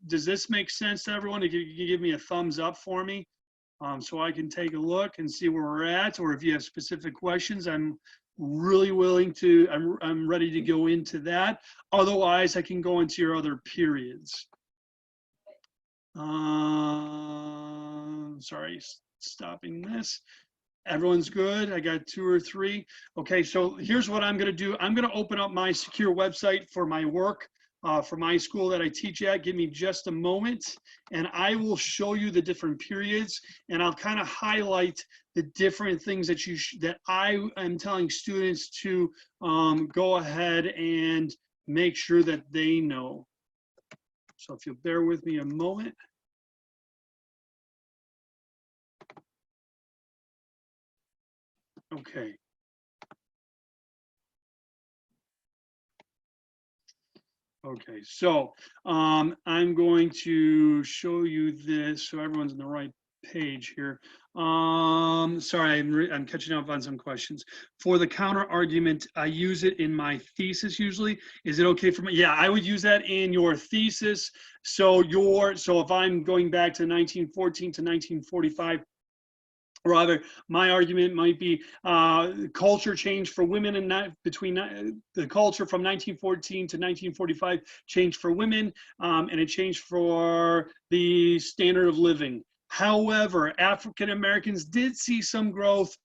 Does this make sense to everyone? If you can give me a thumbs up for me, so I can take a look and see where we're at, or if you have specific questions, I'm really willing to, I'm ready to go into that. Otherwise, I can go into your other periods. Sorry, stopping this. Everyone's good. I got 2 or 3. Okay, so here's what I'm going to do. I'm going to open up my secure website for my work, for my school that I teach at. Give me just a moment, and I will show you the different periods, and I'll kind of highlight the different things that that I am telling students to go ahead and make sure that they know. So if you'll bear with me a moment. Okay. Okay, so I'm going to show you this so everyone's on the right page here. Sorry, I'm catching up on some questions. For the counter argument, I use it in my thesis usually. Is it okay for me? Yeah, I would use that in your thesis. So if I'm going back to 1914 to 1945, rather, my argument might be culture change for women, and not between the culture from 1914 to 1945 changed for women, and it changed for the standard of living. However, African Americans did see some growth,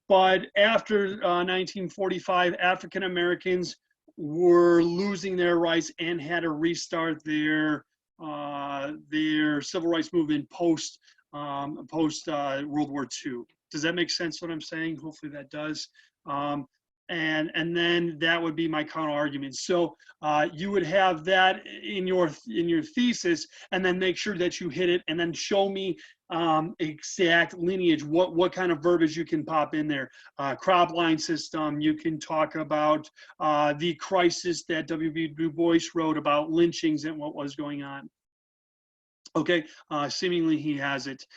but after 1945, African Americans were losing their rights and had to restart their civil rights movement post World War II. Does that make sense what I'm saying? Hopefully that does. And then that would be my counter argument. So you would have that in your thesis, and then make sure that you hit it, and then show me exact lineage, what kind of verbiage you can pop in there. Cropline system, you can talk about the crisis that W.B. Du Bois wrote about lynchings and what was going on. Okay, seemingly he has it.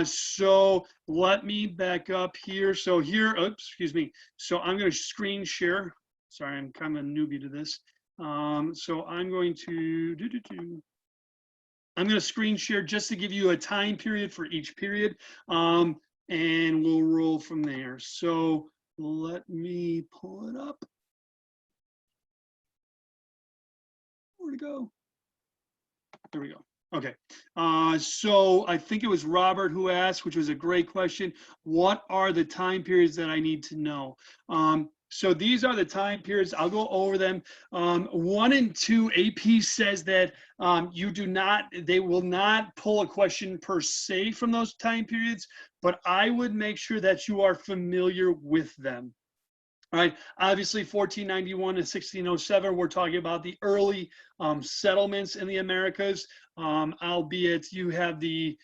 So let me back up here. So here, oops, excuse me. So I'm going to screen share. Sorry, I'm kind of a newbie to this. So I'm going to I'm going to screen share just to give you a time period for each period, and we'll roll from there. So let me pull it up. Where'd it go? There we go. Okay, so I think it was Robert who asked, which was a great question. What are the time periods that I need to know? So these are the time periods. I'll go over them. 1 and 2, AP says that they will not pull a question per se from those time periods, but I would make sure that you are familiar with them. All right, obviously 1491 and 1607, we're talking about the early settlements in the Americas, albeit you have the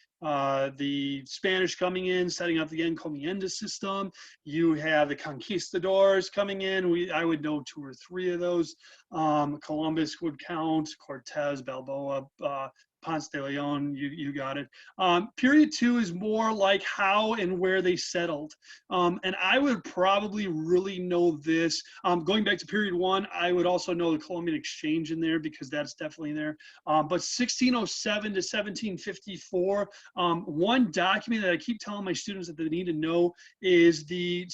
Spanish coming in, setting up the encomienda system. You have the conquistadors coming in. I would know 2 or 3 of those. Columbus would count, Cortez, Balboa, Ponce de Leon, you got it. Period 2 is more like how and where they settled. And I would probably really know this. Going back to period 1, I would also know the Columbian Exchange in there because that's definitely there. But 1607 to 1754, one document that I keep telling my students that they need to know is the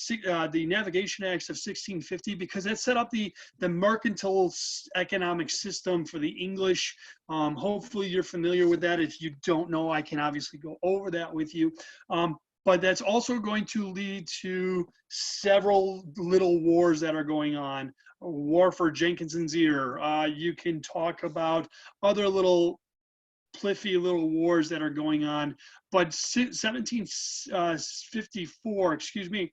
Navigation Acts of 1650, because that set up the mercantile economic system for the English. Hopefully you're familiar with that. If you don't know, I can obviously go over that with you. But that's also going to lead to several little wars that are going on. War for Jenkinson's Ear. You can talk about other little pliffy little wars that are going on. But 1754, excuse me,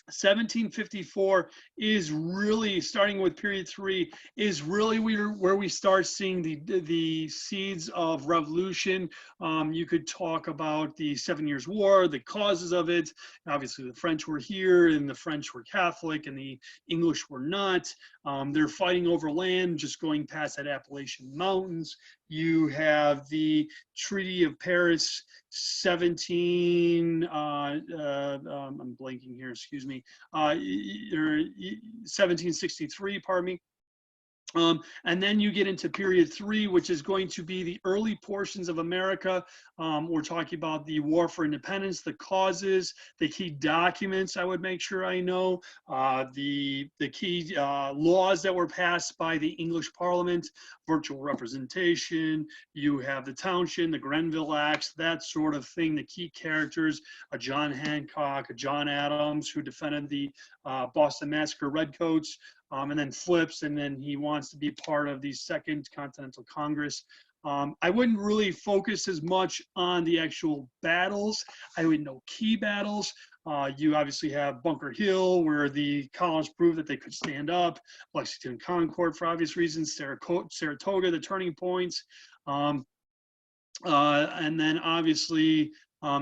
1754 is really, starting with period 3, is really where we start seeing the seeds of revolution. You could talk about the 7 Years' War, the causes of it. Obviously, the French were here, and the French were Catholic, and the English were not. They're fighting over land, just going past that Appalachian Mountains. You have the Treaty of Paris, I'm blanking here, excuse me. me, or 1763, pardon me. And then you get into period 3, which is going to be the early portions of America. We're talking about the War for Independence, the causes, the key documents I would make sure I know, the key laws that were passed by the English Parliament, virtual representation, you have the Townshend, the Grenville Acts, that sort of thing, the key characters, a John Hancock, a John Adams, who defended the Boston Massacre Redcoats, and then flips, and then he wants to be part of the Second Continental Congress. I wouldn't really focus as much on the actual battles. I would know key battles. You obviously have Bunker Hill, where the colonists proved that they could stand up. Lexington, Concord, for obvious reasons. Saratoga, the turning points. And then obviously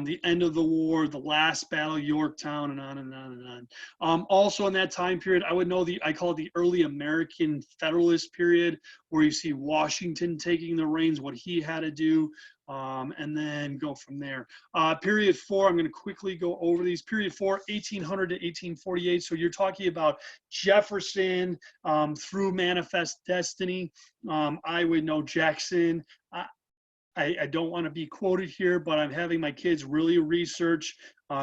the end of the war, the last battle, Yorktown, and on and on and on. Also in that time period, I would know I call it the early American Federalist period, where you see Washington taking the reins, what he had to do, and then go from there. Period 4, I'm going to quickly go over these. Period 4, 1800 to 1848. So you're talking about Jefferson through Manifest Destiny. I would know Jackson. I don't want to be quoted here, but I'm having my kids really research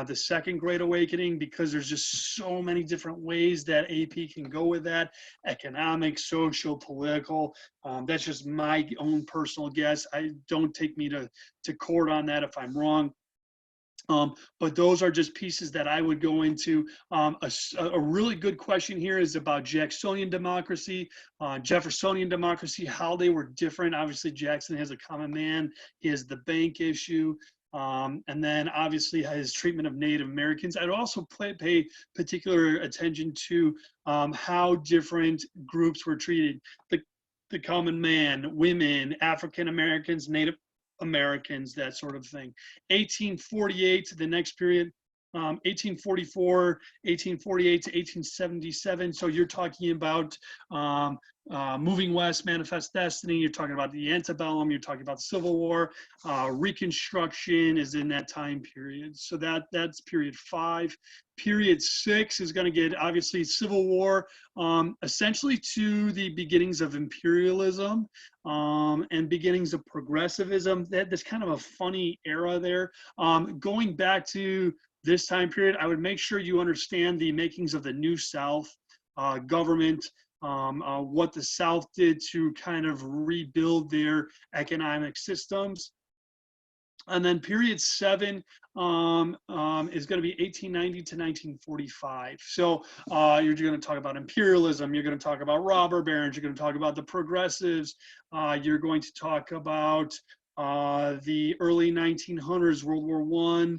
the Second Great Awakening, because there's just so many different ways that AP can go with that: economic, social, political. That's just my own personal guess. Don't take me to court on that if I'm wrong. But those are just pieces that I would go into. A really good question here is about Jacksonian democracy, Jeffersonian democracy, how they were different. Obviously, Jackson has a common man. He has the bank issue. And then obviously his treatment of Native Americans. I'd also pay particular attention to how different groups were treated. The common man, women, African Americans, Native Americans, that sort of thing. 1848, the next period, 1844, 1848 to 1877. So you're talking about moving west, Manifest Destiny. You're talking about the antebellum. You're talking about the Civil War. Reconstruction is in that time period. So that's period 5. Period 6 is going to get obviously Civil War, essentially to the beginnings of imperialism and beginnings of progressivism. That's kind of a funny era there. Going back to this time period, I would make sure you understand the makings of the New South government, what the South did to kind of rebuild their economic systems. And then period 7 is going to be 1890 to 1945. So you're going to talk about imperialism. You're going to talk about robber barons. You're going to talk about the progressives. You're going to talk about the early 1900s, World War I,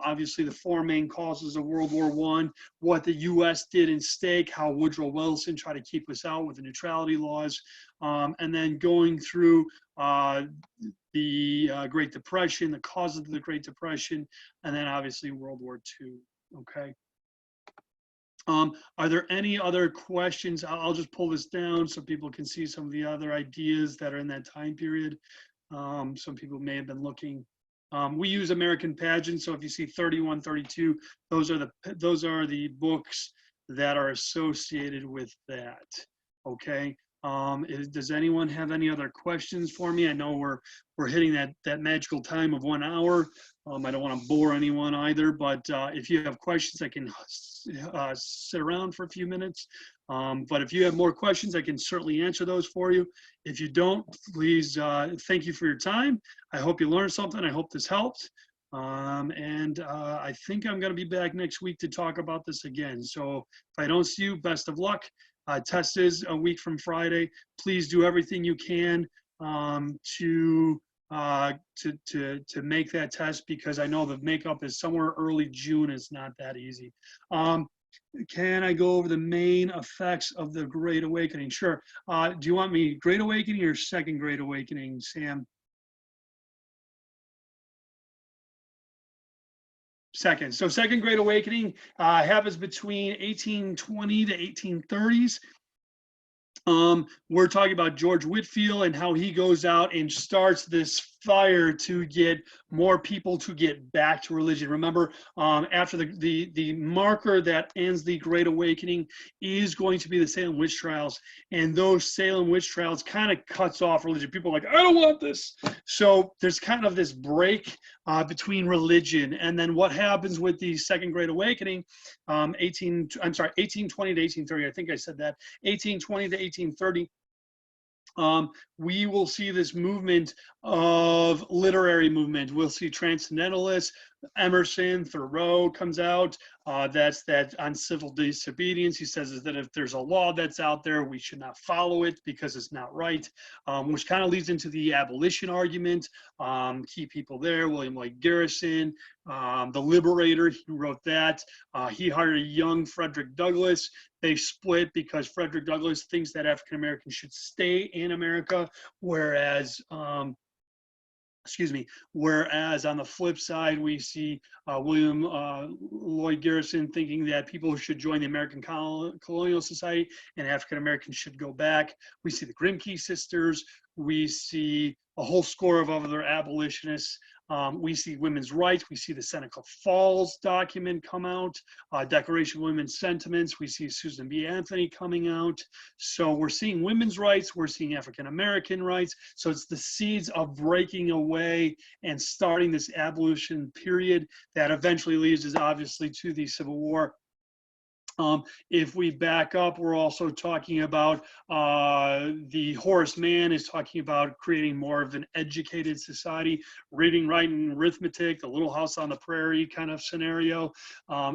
obviously the 4 main causes of World War I, what the U.S. did in stake, how Woodrow Wilson tried to keep us out with the neutrality laws, and then going through the Great Depression, the causes of the Great Depression, and then obviously World War II, okay? Are there any other questions? I'll just pull this down so people can see some of the other ideas that are in that time period. Some people may have been looking. We use American Pageant, so if you see 31, 32, those are the books that are associated with that. Okay. Does anyone have any other questions for me? I know we're hitting that magical time of 1 hour. I don't want to bore anyone either, but if you have questions, I can sit around for a few minutes. But if you have more questions, I can certainly answer those for you. If you don't, please, thank you for your time. I hope you learned something. I hope this helped. And I think I'm going to be back next week to talk about this again. So if I don't see you, best of luck. Test is a week from Friday. Please do everything you can to make that test, because I know the makeup is somewhere early June. It's not that easy. Can I go over the main effects of the Great Awakening? Sure. Do you want me Great Awakening or Second Great Awakening, Sam? Second. So Second Great Awakening happens between 1820 to 1830s. We're talking about George Whitefield and how he goes out and starts this fire to get more people to get back to religion. Remember, after the marker that ends the Great Awakening is going to be the Salem witch trials, and those Salem witch trials kind of cuts off religion. People are like, I don't want this. So there's kind of this break between religion, and then what happens with the Second Great Awakening, 1820 to 1830. I think I said that 1820 to 1830. We will see this movement of literary movement. We'll see transcendentalists. Emerson, Thoreau comes out. That's that on civil disobedience. He says is that if there's a law that's out there, we should not follow it because it's not right, which kind of leads into the abolition argument. Key people there, William Lloyd Garrison, the Liberator, he wrote that. He hired a young Frederick Douglass. They split because Frederick Douglass thinks that African Americans should stay in America, whereas whereas on the flip side, we see William Lloyd Garrison thinking that people should join the American Colonial Society and African Americans should go back. We see the Grimke sisters. We see a whole score of other abolitionists. We see women's rights. We see the Seneca Falls document come out, Declaration of Women's Sentiments. We see Susan B. Anthony coming out. So we're seeing women's rights. We're seeing African American rights. So it's the seeds of breaking away and starting this abolition period that eventually leads us obviously to the Civil War. If we back up, we're also talking about the Horace Mann is talking about creating more of an educated society, reading, writing, arithmetic, the Little House on the Prairie kind of scenario.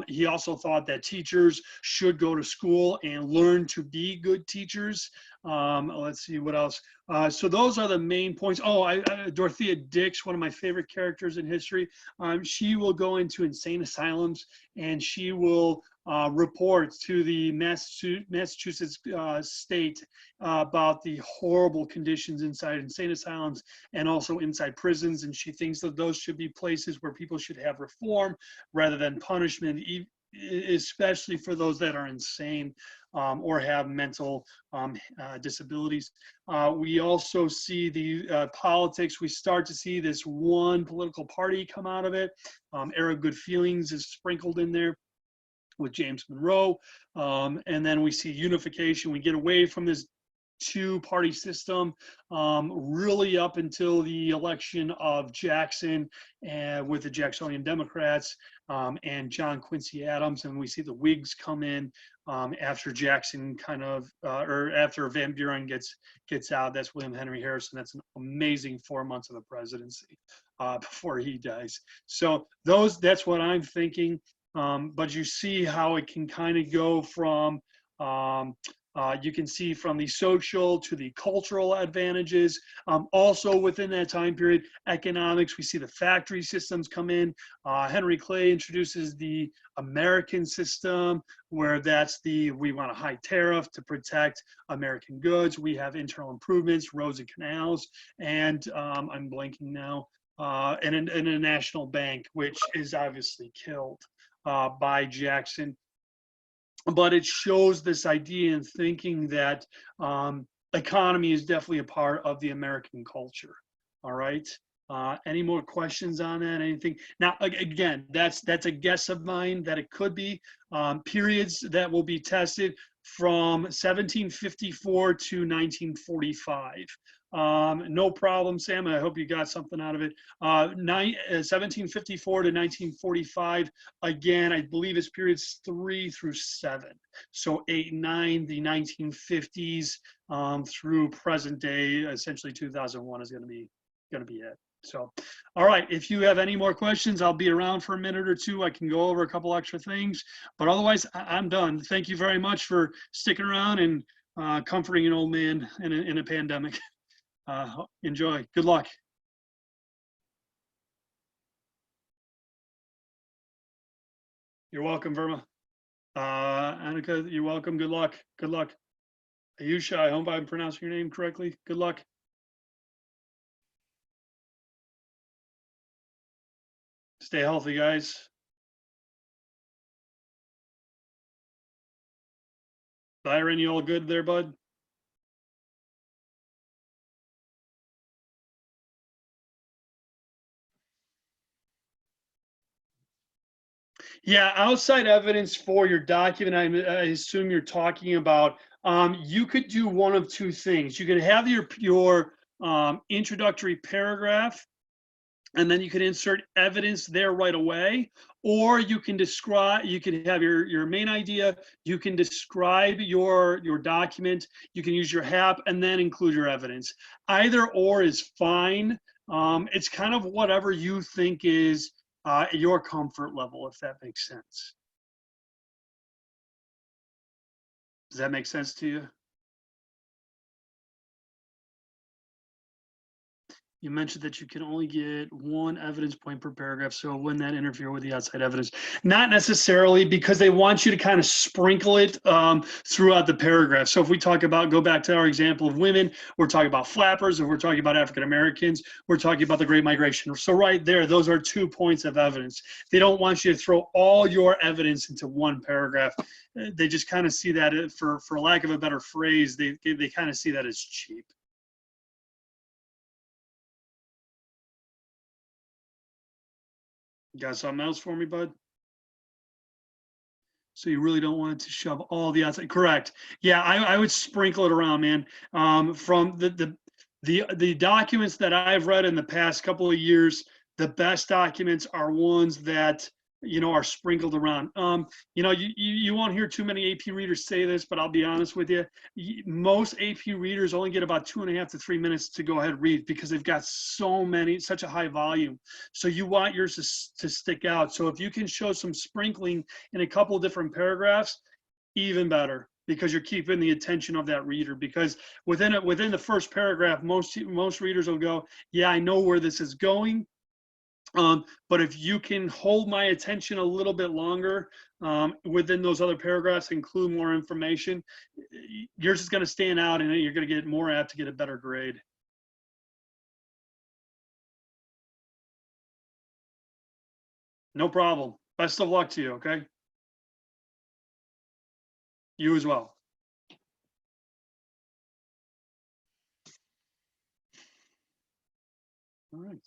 He also thought that teachers should go to school and learn to be good teachers. Let's see what else. So those are the main points. Oh, Dorothea Dix, one of my favorite characters in history. She will go into insane asylums and she will report to the Massachusetts state about the horrible conditions inside insane asylums and also inside prisons. And she thinks that those should be places where people should have reform rather than punishment, especially for those that are insane or have mental disabilities. We also see the politics. We start to see this one political party come out of it. Era of Good Feelings is sprinkled in there with James Monroe. And then we see unification. We get away from this two-party system really up until the election of Jackson with the Jacksonian Democrats and John Quincy Adams. And we see the Whigs come in after Jackson kind of, or after Van Buren gets out. That's William Henry Harrison. That's an amazing 4 months of the presidency before he dies. So that's what I'm thinking. But you see how it can kind of go from, you can see from the social to the cultural advantages. Also within that time period, economics, we see the factory systems come in. Henry Clay introduces the American system, where we want a high tariff to protect American goods. We have internal improvements, roads and canals, and I'm blanking now, and a national bank, which is obviously killed by Jackson. But it shows this idea and thinking that economy is definitely a part of the American culture. All right. Any more questions on that? Anything? Now, again, that's a guess of mine that it could be periods that will be tested from 1754 to 1945. No problem, Sam. I hope you got something out of it. 1754 to 1945. Again, I believe it's periods 3 through 7. So 8 and 9, the 1950s through present day, essentially 2001 is going to be it. So, all right, if you have any more questions, I'll be around for a minute or two. I can go over a couple extra things, but otherwise I'm done. Thank you very much for sticking around and comforting an old man in a pandemic. Enjoy. Good luck. You're welcome, Verma. Annika, you're welcome. Good luck. Good luck. Ayusha, I hope I'm pronouncing your name correctly. Good luck. Stay healthy, guys. Byron, you all good there, bud? Yeah, outside evidence for your document, I assume you're talking about, you could do one of two things. You could have your introductory paragraph, and then you can insert evidence there right away, or you can have your main idea, you can describe your document, you can use your HAP and then include your evidence. Either or is fine. It's kind of whatever you think is your comfort level, if that makes sense. Does that make sense to you? You mentioned that you can only get one evidence point per paragraph, so wouldn't that interfere with the outside evidence? Not necessarily, because they want you to kind of sprinkle it throughout the paragraph. So if we go back to our example of women, we're talking about flappers. If we're talking about African Americans, we're talking about the Great Migration. So right there, those are 2 points of evidence. They don't want you to throw all your evidence into one paragraph. They just kind of see that, for lack of a better phrase, they kind of see that as cheap. Got something else for me, bud? So you really don't want to shove all the outside. Correct. Yeah, I would sprinkle it around, man. From the documents that I've read in the past couple of years, the best documents are ones that are sprinkled around. You won't hear too many AP readers say this, but I'll be honest with you. Most AP readers only get about 2.5 to 3 minutes to go ahead and read, because they've got such a high volume. So you want yours to stick out. So if you can show some sprinkling in a couple of different paragraphs, even better, because you're keeping the attention of that reader. Because within the first paragraph, most readers will go, yeah, I know where this is going. But if you can hold my attention a little bit longer, within those other paragraphs, include more information, yours is going to stand out, and you're going to get more apt to get a better grade. No problem. Best of luck to you. Okay. You as well. All right.